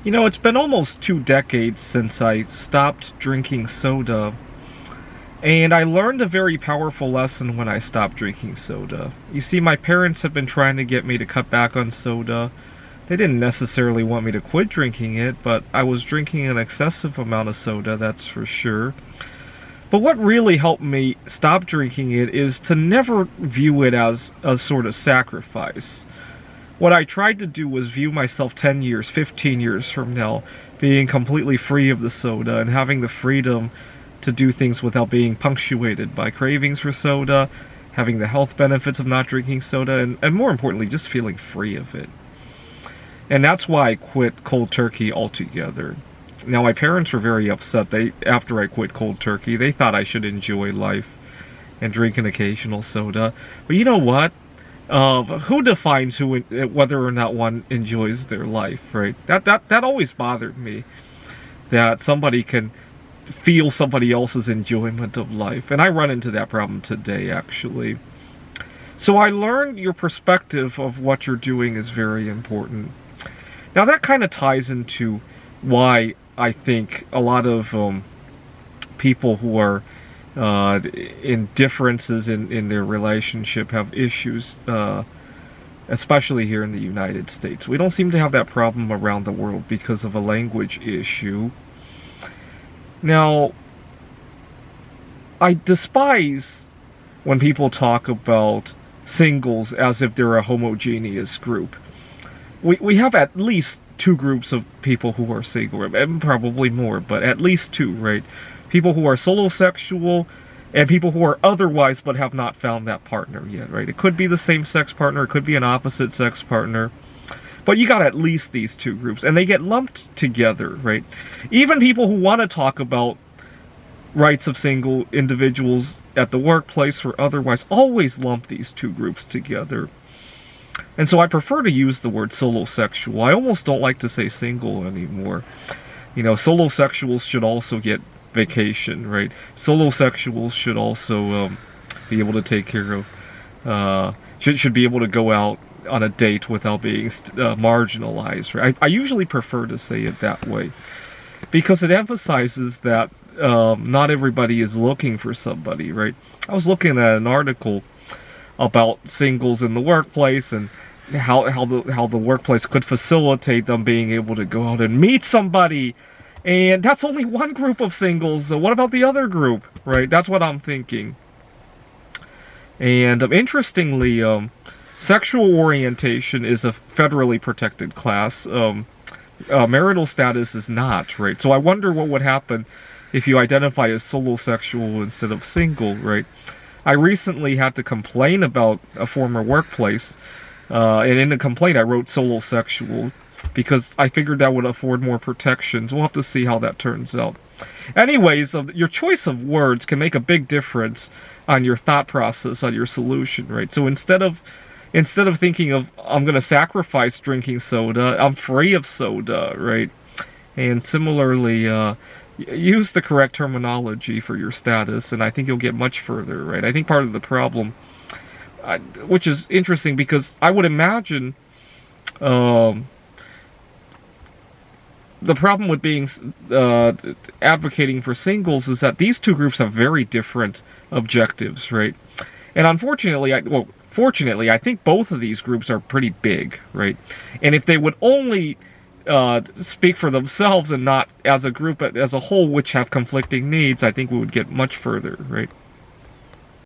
You know, it's been almost 2 decades since I stopped drinking soda, and I learned a very powerful lesson when I stopped drinking soda. You see, my parents had been trying to get me to cut back on soda. They didn't necessarily want me to quit drinking it, but I was drinking an excessive amount of soda, that's for sure. But what really helped me stop drinking it is to never view it as a sort of sacrifice. What I tried to do was view myself 10 years, 15 years from now, being completely free of the soda and having the freedom to do things without being punctuated by cravings for soda, having the health benefits of not drinking soda, and more importantly, just feeling free of it. And that's why I quit cold turkey altogether. Now, my parents were very upset. After I quit cold turkey, they thought I should enjoy life and drink an occasional soda. But you know what? Who defines whether or not one enjoys their life, right? That always bothered me. That somebody can feel somebody else's enjoyment of life. And I run into that problem today, actually. So I learned your perspective of what you're doing is very important. Now that kind of ties into why I think a lot of people who are in differences in their relationship have issues, especially here in the United States. We don't seem to have that problem around the world because of a language issue. Now, I despise when people talk about singles as if they're a homogeneous group. We have at least two groups of people who are single, and probably more, but at least two, right? People who are solosexual and people who are otherwise but have not found that partner yet, right? It could be the same-sex partner, it could be an opposite-sex partner, but you got at least these two groups, and they get lumped together, right? Even people who want to talk about rights of single individuals at the workplace or otherwise always lump these two groups together. And so I prefer to use the word solosexual. I almost don't like to say single anymore. You know, solosexuals should also get vacation, right? Solosexuals should also be able to take care of, should be able to go out on a date without being marginalized, right? I usually prefer to say it that way because it emphasizes that not everybody is looking for somebody, right? I was looking at an article about singles in the workplace and how the workplace could facilitate them being able to go out and meet somebody. And that's only one group of singles. So what about the other group, right? That's what I'm thinking. And interestingly, sexual orientation is a federally protected class. Marital status is not, right? So I wonder what would happen if you identify as solosexual instead of single, right? I recently had to complain about a former workplace, and in the complaint I wrote solosexual because I figured that would afford more protections. We'll have to see how that turns out. Anyways, your choice of words can make a big difference on your thought process, on your solution, right? So instead of thinking of, I'm going to sacrifice drinking soda, I'm free of soda, right? And similarly, use the correct terminology for your status, and I think you'll get much further, right? I think part of the problem, which is interesting because I would imagine the problem with being advocating for singles is that these two groups have very different objectives, right? And unfortunately, fortunately, I think both of these groups are pretty big, right? And if they would only speak for themselves and not as a group, as a whole, which have conflicting needs, I think we would get much further, right?